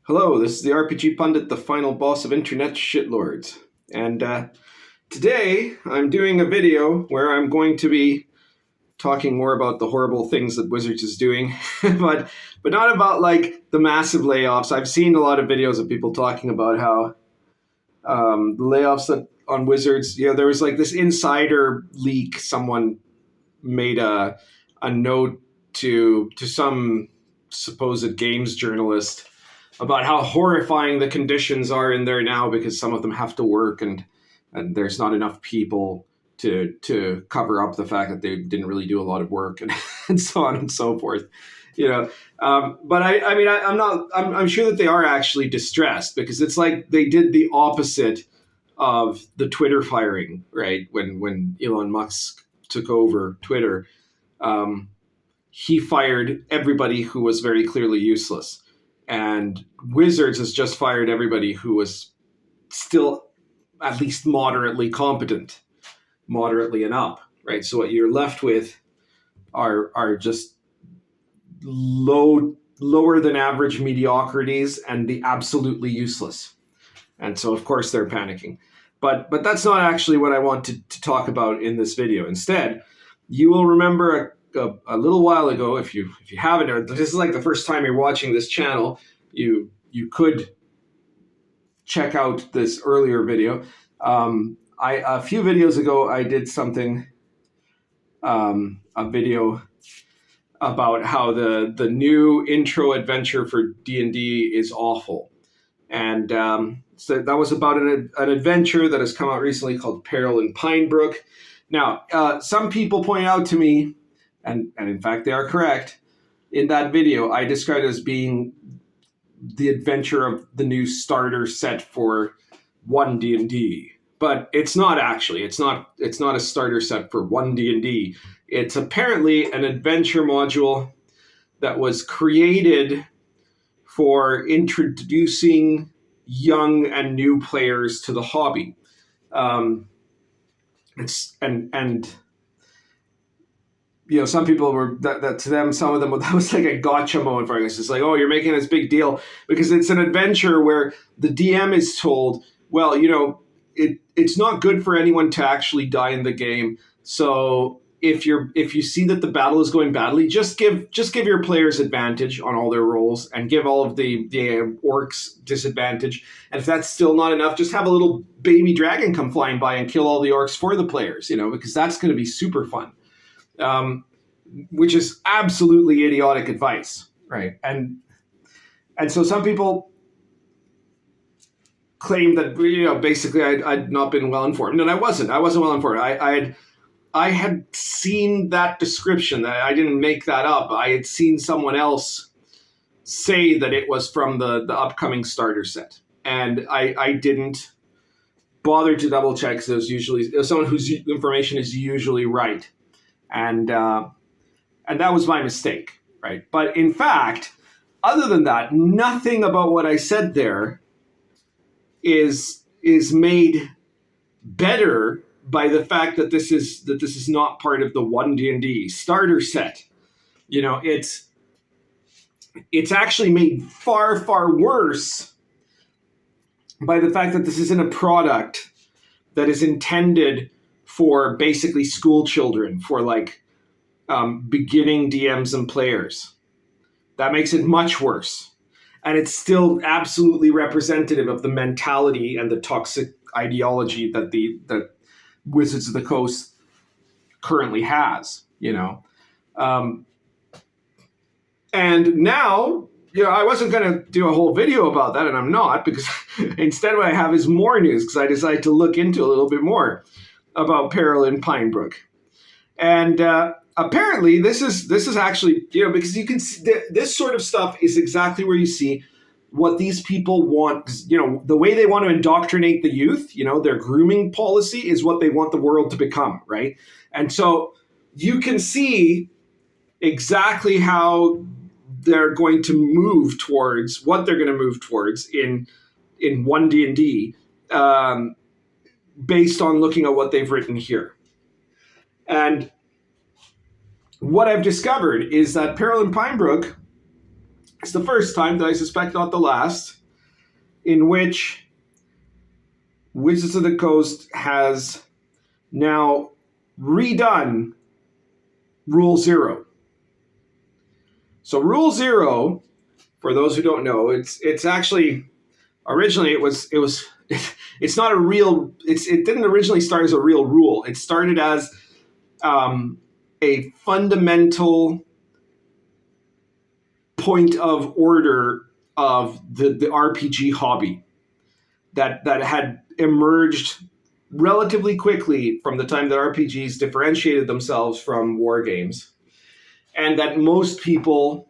Hello, this is the RPG Pundit, the final boss of internet shitlords. And today I'm doing a video where I'm going to be talking more about the horrible things that Wizards is doing, but not about like the massive layoffs. I've seen a lot of videos of people talking about how the layoffs that on Wizards, there was like this insider leak. Someone made a note to some supposed games journalist about how horrifying the conditions are in there now because some of them have to work and there's not enough people to cover up the fact that they didn't really do a lot of work and so on and so forth. But I'm sure that they are actually distressed because it's like they did the opposite of the Twitter firing, right? When Elon Musk took over Twitter, he fired everybody who was very clearly useless. And Wizards has just fired everybody who was still at least moderately competent, moderately and up, right? So what you're left with are just lower than average mediocrities and the absolutely useless. And so, of course, they're panicking. But that's not actually what I want to talk about in this video. Instead, you will remember a little while ago, if you haven't, or this is like the first time you're watching this channel, you could check out this earlier video. A few videos ago, I did something, a video about how the new intro adventure for D&D is awful. And so that was about an adventure that has come out recently called Peril and Pinebrook. Now, some people point out to me, and in fact they are correct, in that video I described it as being the adventure of the new starter set for OneDnD. But it's not actually. It's not a starter set for OneDnD. It's apparently an adventure module that was created for introducing young and new players to the hobby. Some people were that to them, some of them, that was like a gotcha moment for us. It's just like, oh, you're making this big deal because it's an adventure where the DM is told, well, it's not good for anyone to actually die in the game. So if you see that the battle is going badly, just give your players advantage on all their rolls and give all of the orcs disadvantage. And if that's still not enough, just have a little baby dragon come flying by and kill all the orcs for the players, because that's going to be super fun. Which is absolutely idiotic advice, right? And so some people claim that basically I'd not been well informed, and I wasn't well informed. I had seen that description. That I didn't make that up. I had seen someone else say that it was from the upcoming starter set, and I didn't bother to double check because it was someone whose information is usually right. And that was my mistake, right? But in fact, other than that, nothing about what I said there is made better by the fact that this is not part of the OneDnD starter set. It's actually made far, far worse by the fact that this isn't a product that is intended for basically school children, for like beginning DMs and players. That makes it much worse. And it's still absolutely representative of the mentality and the toxic ideology that the Wizards of the Coast currently has, And now, I wasn't going to do a whole video about that, and I'm not, because instead what I have is more news, because I decided to look into a little bit more about Peril and Pinebrook. And apparently this is actually, because you can see this sort of stuff is exactly where you see what these people want. The way they want to indoctrinate the youth, their grooming policy is what they want the world to become, right? And so you can see exactly how they're going to move towards, what they're going to move towards in OneDnD, based on looking at what they've written here. And what I've discovered is that Peril and Pinebrook It's the first time, that I suspect not the last, in which Wizards of the Coast has now redone Rule 0. So Rule 0, for those who don't know, it's actually, originally it's not a real, it didn't originally start as a real rule. It started as a fundamental point of order of the RPG hobby that had emerged relatively quickly from the time that RPGs differentiated themselves from war games, and that most people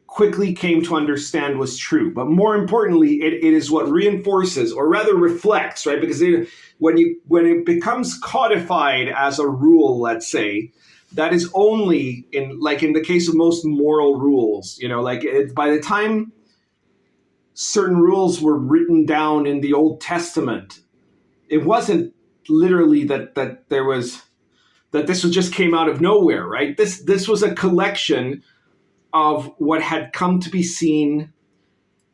quickly came to understand was true. But more importantly, it is what reinforces, or rather reflects, right? Because when it becomes codified as a rule, let's say, that is only in the case of most moral rules, by the time certain rules were written down in the Old Testament, it wasn't literally that this just came out of nowhere, right? This was a collection of what had come to be seen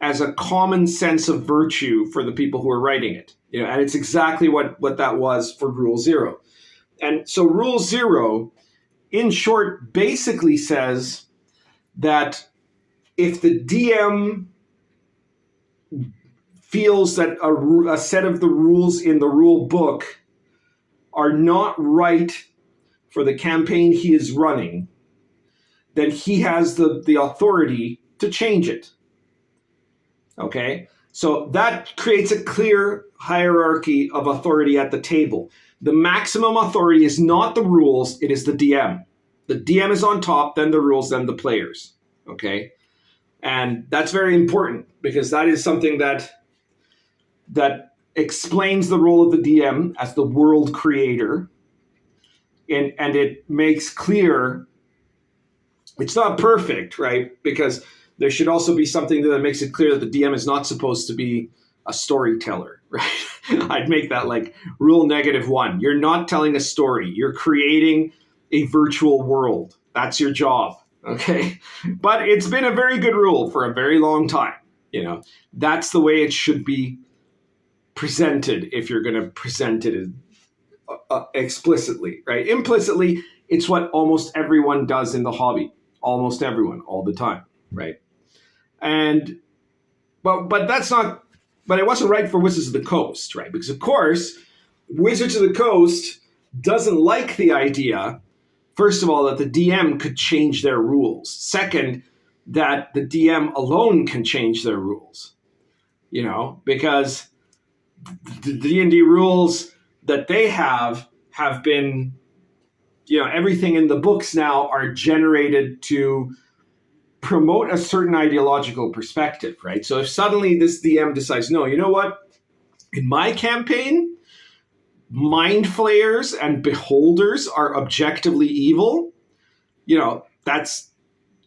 as a common sense of virtue for the people who were writing it. And it's exactly what that was for Rule 0. And so Rule 0, in short, basically says that if the DM feels that a set of the rules in the rule book are not right for the campaign he is running, then he has the authority to change it. Okay? So that creates a clear hierarchy of authority at the table. The maximum authority is not the rules, it is the DM. The DM is on top, then the rules, then the players. Okay? And that's very important, because that is something that explains the role of the DM as the world creator. And it makes clear, it's not perfect, right? Because there should also be something that makes it clear that the DM is not supposed to be a storyteller, right? I'd make that like rule -1. You're not telling a story. You're creating a virtual world. That's your job, okay? But it's been a very good rule for a very long time. That's the way it should be presented if you're going to present it explicitly, right? Implicitly, it's what almost everyone does in the hobby. Almost everyone, all the time, right? But that's not, but it wasn't right for Wizards of the Coast, right? Because of course, Wizards of the Coast doesn't like the idea, first of all, that the DM could change their rules. Second, that the DM alone can change their rules, because the D&D rules that they have been, everything in the books now are generated to promote a certain ideological perspective, right? So if suddenly this DM decides, no, you know what? In my campaign, mind flayers and beholders are objectively evil, that's,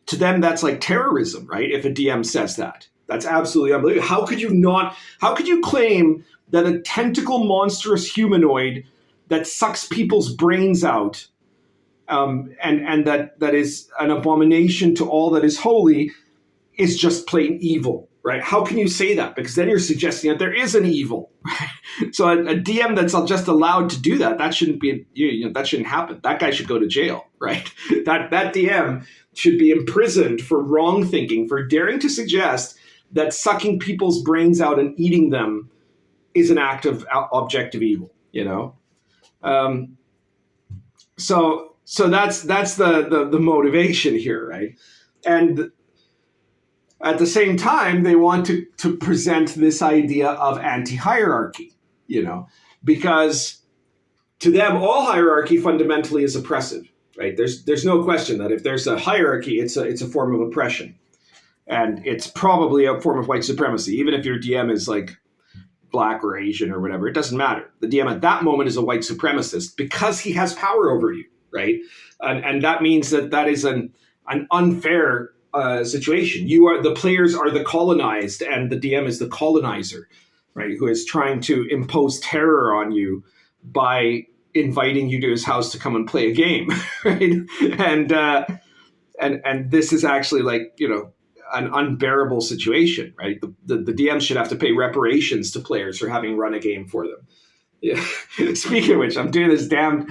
to them, that's like terrorism, right? If a DM says that. That's absolutely unbelievable. How could you claim that a tentacle monstrous humanoid that sucks people's brains out and that is an abomination to all that is holy is just plain evil, right? How can you say that? Because then you're suggesting that there is an evil. Right? So a DM that's just allowed to do that shouldn't be, that shouldn't happen. That guy should go to jail, right? That DM should be imprisoned for wrong thinking, for daring to suggest that sucking people's brains out and eating them is an act of objective evil, So that's the motivation here, right? And at the same time, they want to present this idea of anti-hierarchy, because to them, all hierarchy fundamentally is oppressive, right? There's no question that if there's a hierarchy, it's a form of oppression. And it's probably a form of white supremacy, even if your DM is like Black or Asian or whatever. It doesn't matter. The DM at that moment is a white supremacist because he has power over you, right? And that means that is an unfair situation. The players are the colonized, and the DM is the colonizer, right? Who is trying to impose terror on you by inviting you to his house to come and play a game, right? And this is actually like an unbearable situation, right? The DMs should have to pay reparations to players for having run a game for them. Yeah. Speaking of which, I'm doing this damn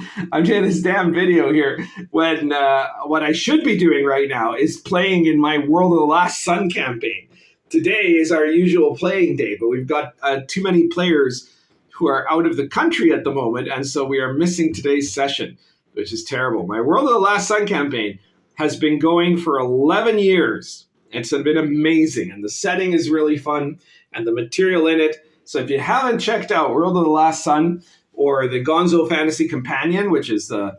video here when what I should be doing right now is playing in my World of the Last Sun campaign. Today is our usual playing day, but we've got too many players who are out of the country at the moment, and so we are missing today's session, which is terrible. My World of the Last Sun campaign has been going for 11 years. It's been amazing, and the setting is really fun, and the material in it. So if you haven't checked out World of the Last Sun or the Gonzo Fantasy Companion, which is a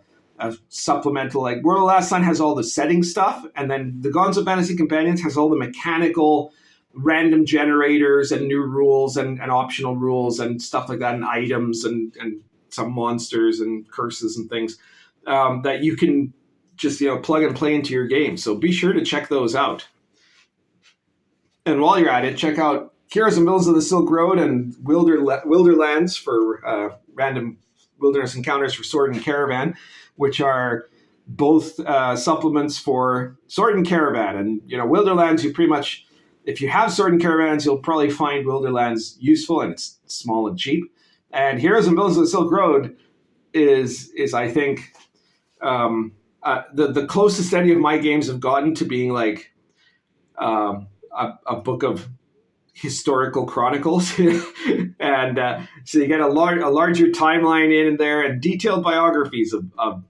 supplemental, like World of the Last Sun has all the setting stuff, and then the Gonzo Fantasy Companions has all the mechanical random generators and new rules and optional rules and stuff like that, and items and some monsters and curses and things that you can just plug and play into your game. So be sure to check those out. And while you're at it, check out Heroes and Villains of the Silk Road and Wilderlands for random wilderness encounters for Sword and Caravan, which are both supplements for Sword and Caravan. And Wilderlands, you pretty much, if you have Sword and Caravans, you'll probably find Wilderlands useful, and it's small and cheap. And Heroes and Villains of the Silk Road is I think the closest any of my games have gotten to being like a book of historical chronicles. And so you get a larger timeline in there and detailed biographies of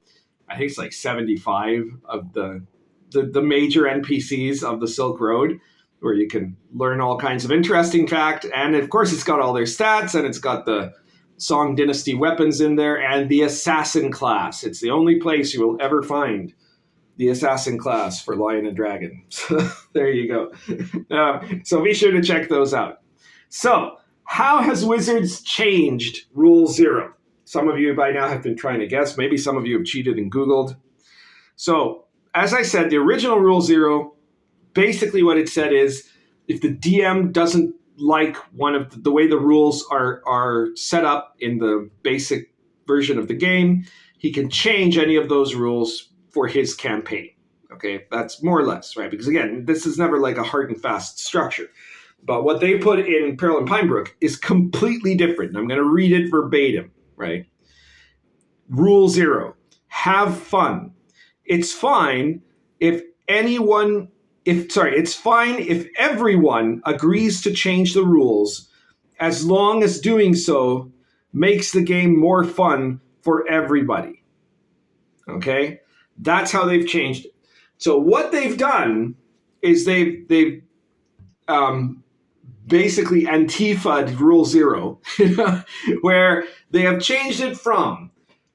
I think it's like 75 of the major NPCs of the Silk Road, where you can learn all kinds of interesting fact. And of course it's got all their stats, and it's got the Song Dynasty weapons in there and the assassin class. It's the only place you will ever find the assassin class for Lion and Dragon. So there you go. So be sure to check those out. So how has Wizards changed Rule 0? Some of you by now have been trying to guess. Maybe some of you have cheated and Googled. So as I said, the original Rule 0, basically what it said is if the DM doesn't like one of the way the rules are set up in the basic version of the game, he can change any of those rules for his campaign. Okay, that's more or less, right? Because again, this is never like a hard and fast structure. But what they put in Peril and Pinebrook is completely different. And I'm going to read it verbatim, right? Rule 0, have fun. It's fine if everyone agrees to change the rules, as long as doing so makes the game more fun for everybody. Okay? That's how they've changed it. So what they've done is they've basically Antifa'd Rule 0, where they have changed it from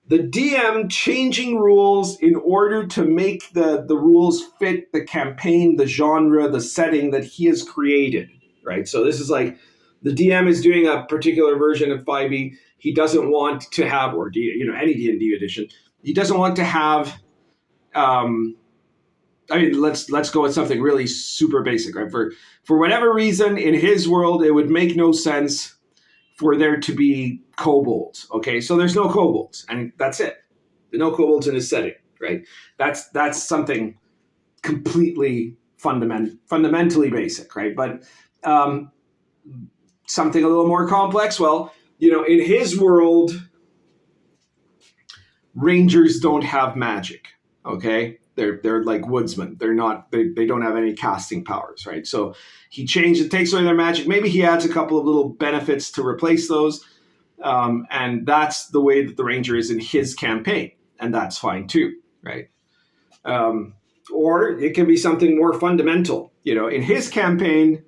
the DM changing rules in order to make the rules fit the campaign, the genre, the setting that he has created, right? So this is like the DM is doing a particular version of 5e. He doesn't want to have, or any D&D edition, he doesn't want to have, let's go with something really super basic, right? For whatever reason, in his world, it would make no sense for there to be kobolds. Okay, so there's no kobolds, and that's it. There's no kobolds in his setting, right? That's something completely fundamentally basic, right? But something a little more complex. Well, in his world, rangers don't have magic. Okay, they're like woodsmen. They're not. They don't have any casting powers, right? So he changed it, takes away their magic. Maybe he adds a couple of little benefits to replace those, and that's the way that the ranger is in his campaign, and that's fine too, right? Or it can be something more fundamental, in his campaign,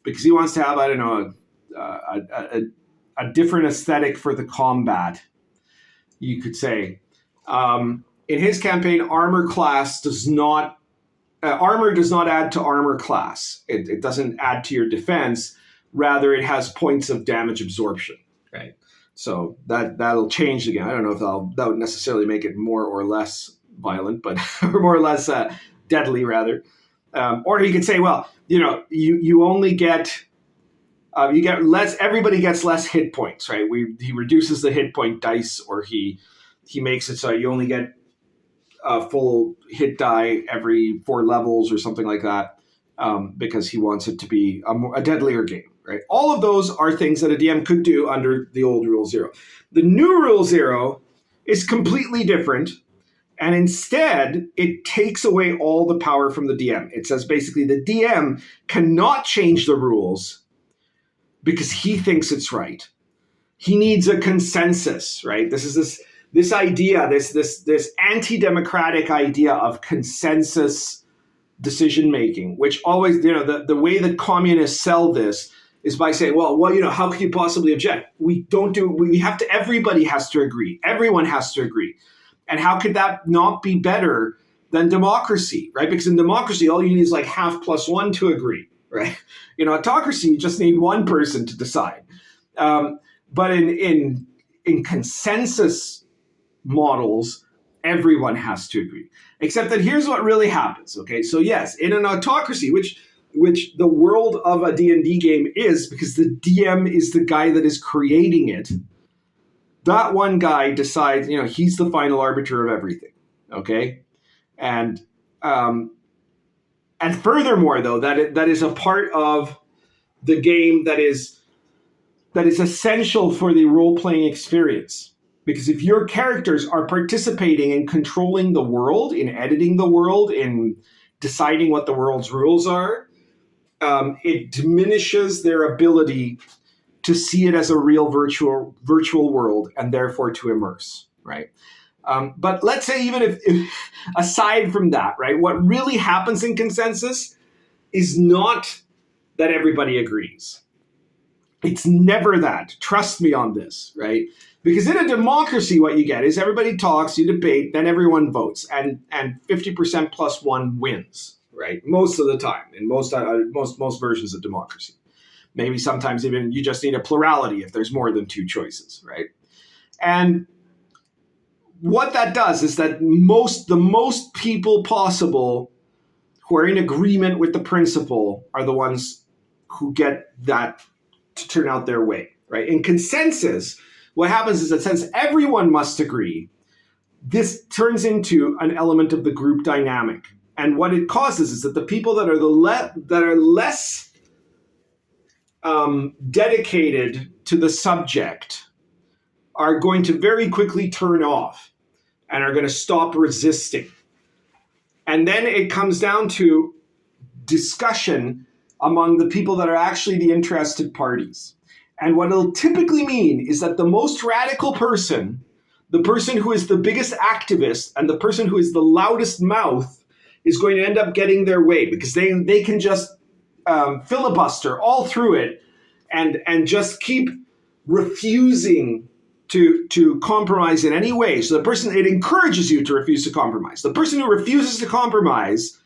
because he wants to have a different aesthetic for the combat. You could say. In his campaign, armor does not add to armor class. It doesn't add to your defense. Rather, it has points of damage absorption, right? So that'll change again. I don't know if that would necessarily make it more or less violent, but or more or less deadly, rather. Or he could say, well, you only get you get less. Everybody gets less hit points, right? He reduces the hit point dice, or he makes it so you only get a full hit die every 4 levels or something like that. because he wants it to be a deadlier game, right? All of those are things that a DM could do under the old Rule Zero. The new Rule Zero is completely different, and instead, it takes away all the power from the DM. It says basically the DM cannot change the rules because he thinks it's right. He needs a consensus, right? This is this idea, this anti-democratic idea of consensus decision-making, which always, the way that communists sell this is by saying, well, how can you possibly object? Everybody has to agree. Everyone has to agree. And how could that not be better than democracy, right? Because in democracy, all you need is like half plus one to agree, right? In autocracy, you just need one person to decide. But in consensus models, everyone has to agree. Except that here's what really happens, okay? So yes, in an autocracy, which the world of a D&D game is, because the DM is the guy that is creating it, that one guy decides, he's the final arbiter of everything, okay? And furthermore, though, that is a part of the game that is essential for the role-playing experience. Because if your characters are participating in controlling the world, in editing the world, in deciding what the world's rules are, it diminishes their ability to see it as a real virtual world and therefore to immerse, right? But let's say even if aside from that, right, what really happens in consensus is not that everybody agrees. It's never that. Trust me on this, right? Because in a democracy, what you get is everybody talks, you debate, then everyone votes, and 50% plus one wins, right? Most of the time, in most versions of democracy. Maybe sometimes even you just need a plurality if there's more than two choices, right? And what that does is that the most people possible who are in agreement with the principle are the ones who get that to turn out their way, right? In consensus, what happens is that since everyone must agree, this turns into an element of the group dynamic. And what it causes is that the people that are less dedicated to the subject are going to very quickly turn off and are going to stop resisting. And then it comes down to discussion among the people that are actually the interested parties. And what it'll typically mean is that the most radical person, the person who is the biggest activist, and the person who is the loudest mouth is going to end up getting their way because they can just filibuster all through it and just keep refusing to compromise in any way. So it encourages you to refuse to compromise. The person who refuses to compromise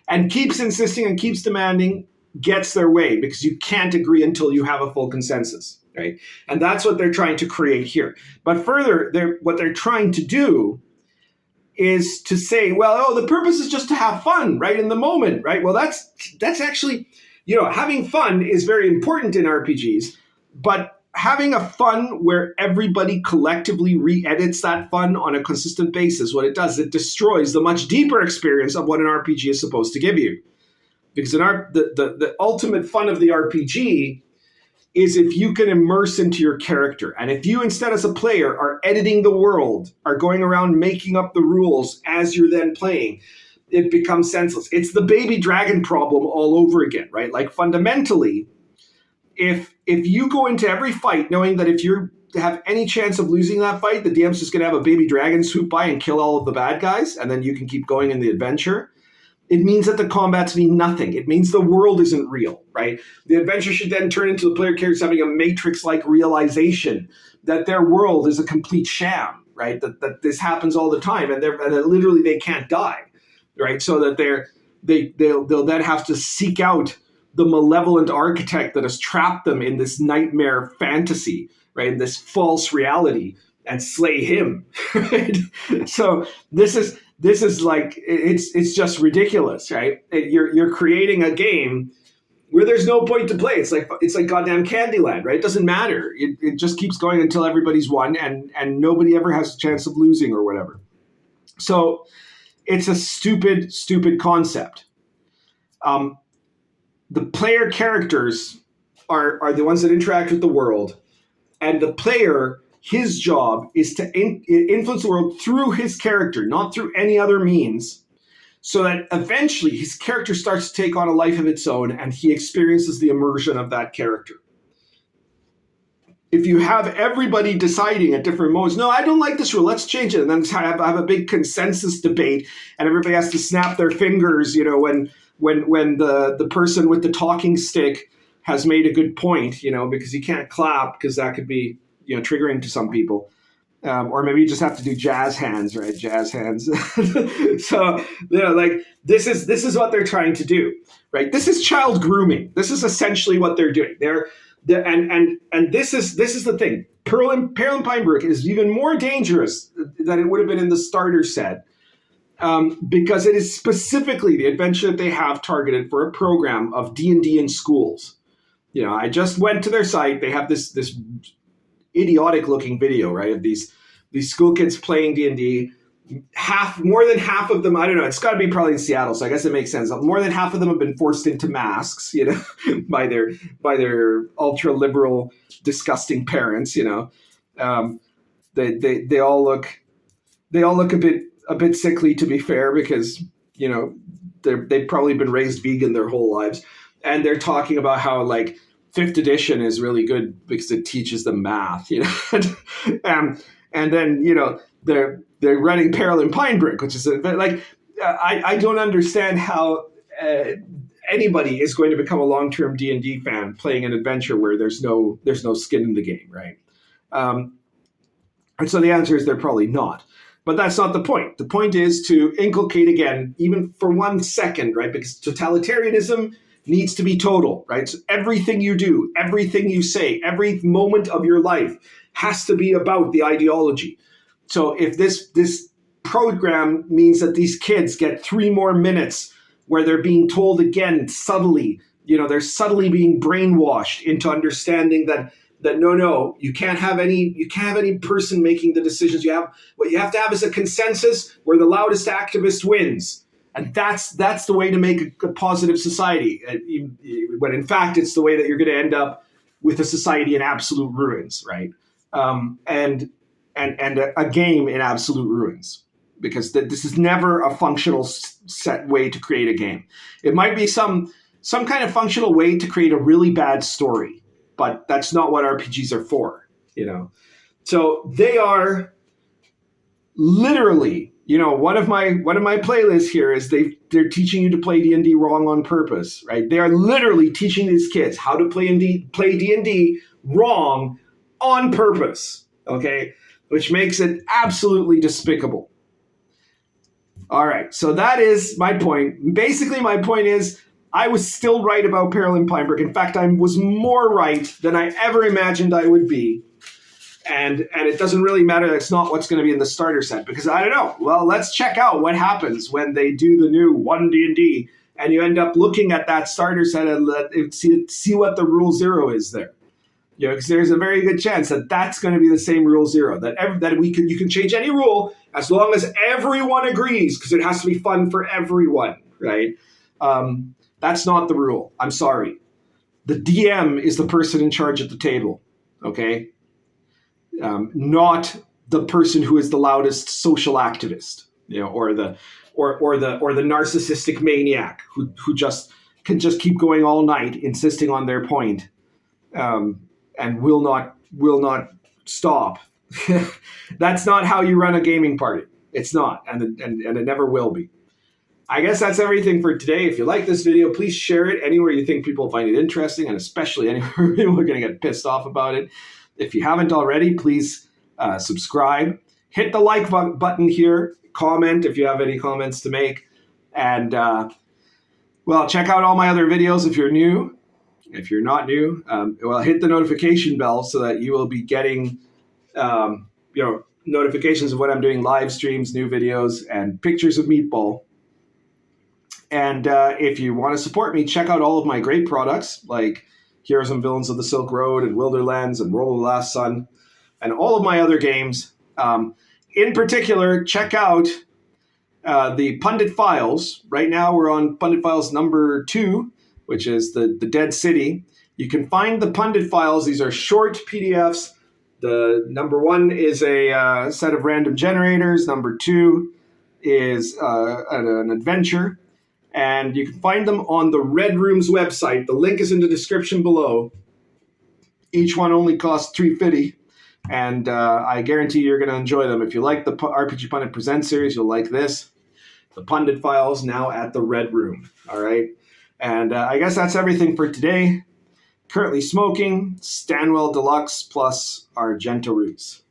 and keeps insisting and keeps demanding gets their way because you can't agree until you have a full consensus, right? And that's what they're trying to create here. But further, what they're trying to do is to say, the purpose is just to have fun, right, in the moment, right? Well, that's actually, having fun is very important in RPGs, but having a fun where everybody collectively re-edits that fun on a consistent basis, what it does, it destroys the much deeper experience of what an RPG is supposed to give you. Because the ultimate fun of the RPG is if you can immerse into your character. And if you, instead as a player, are editing the world, are going around making up the rules as you're then playing, it becomes senseless. It's the baby dragon problem all over again, right? Like fundamentally, if you go into every fight knowing that if you have any chance of losing that fight, the DM's just going to have a baby dragon swoop by and kill all of the bad guys, and then you can keep going in the adventure, it means that the combats mean nothing. It means the world isn't real, right? The adventure should then turn into the player characters having a Matrix-like realization that their world is a complete sham, right? That this happens all the time, and that literally they can't die, right? So that they'll then have to seek out the malevolent architect that has trapped them in this nightmare fantasy, right? In this false reality, and slay him, right? So this is like, it's just ridiculous, right? You're creating a game where there's no point to play. It's like goddamn Candyland, right? It doesn't matter. It just keeps going until everybody's won and nobody ever has a chance of losing or whatever. So it's a stupid concept. the player characters are the ones that interact with the world, and the player, his job is to influence the world through his character, not through any other means, so that eventually his character starts to take on a life of its own and he experiences the immersion of that character. If you have everybody deciding at different moments, no, I don't like this rule, let's change it, and then have a big consensus debate, and everybody has to snap their fingers, when the person with the talking stick has made a good point, because you can't clap because that could be, triggering to some people. Or maybe you just have to do jazz hands, right? Jazz hands. So, this is what they're trying to do, right? This is child grooming. This is essentially what they're doing. And this is the thing. Peril and Pinebrook is even more dangerous than it would have been in the starter set, because it is specifically the adventure that they have targeted for a program of D&D in schools. I just went to their site. They have this idiotic looking video, right, of these school kids playing D&D. More than half of them, I don't know, it's got to be probably in Seattle, so I guess it makes sense. More than half of them have been forced into masks, by their ultra liberal, disgusting parents. They all look a bit sickly, to be fair, because they've probably been raised vegan their whole lives, and they're talking about how fifth edition is really good because it teaches them math, and then they're running Peril and Pinebrook, which is I don't understand how anybody is going to become a long-term D&D fan playing an adventure where there's no skin in the game, right? And so the answer is they're probably not. But that's not the point. The point is to inculcate again, even for 1 second, right? Because totalitarianism needs to be total, right? So everything you do, everything you say, every moment of your life has to be about the ideology. So if this program means that these kids get 3 more minutes where they're being told again subtly, they're subtly being brainwashed into understanding that no, you can't have any person making the decisions. What you have to have is a consensus where the loudest activist wins. And that's the way to make a positive society. When in fact, it's the way that you're going to end up with a society in absolute ruins, right? And a game in absolute ruins, because this is never a functional set way to create a game. It might be some kind of functional way to create a really bad story, but that's not what RPGs are for, So they are literally, one of my playlists here is they're teaching you to play D&D wrong on purpose, right? They are literally teaching these kids how to play D&D wrong on purpose, okay? Which makes it absolutely despicable. All right, so that is my point. Basically, my point is I was still right about Peril and Pinebrook. In fact, I was more right than I ever imagined I would be. And it doesn't really matter. That's not what's going to be in the starter set, because I don't know. Well, let's check out what happens when they do the new OneDnD, and you end up looking at that starter set and see what the rule 0 is there. Because there's a very good chance that that's going to be the same rule 0. You can change any rule as long as everyone agrees, because it has to be fun for everyone, right? That's not the rule. I'm sorry. The DM is the person in charge at the table, okay? Not the person who is the loudest social activist, or the narcissistic maniac who can just keep going all night, insisting on their point, and will not stop. That's not how you run a gaming party. It's not, and it never will be. I guess that's everything for today. If you like this video, please share it anywhere you think people find it interesting, and especially anywhere people are going to get pissed off about it. If you haven't already, please subscribe. Hit the like button here. Comment if you have any comments to make. And, check out all my other videos if you're new. If you're not new, hit the notification bell so that you will be getting notifications of when I'm doing live streams, new videos, and pictures of Meatball. And if you want to support me, check out all of my great products like Heroes and Villains of the Silk Road and Wilderlands and Roll of the Last Sun and all of my other games. In particular, check out the Pundit Files. Right now we're on Pundit Files number 2. which is the Dead City. You can find the Pundit Files. These are short PDFs. The number 1 is a set of random generators. Number 2 is an adventure. And you can find them on the Red Room's website. The link is in the description below. Each one only costs $3.50. And I guarantee you're going to enjoy them. If you like the RPG Pundit Presents series, you'll like this. The Pundit Files, now at the Red Room. All right. And I guess that's everything for today. Currently smoking Stanwell Deluxe plus Argento Roots.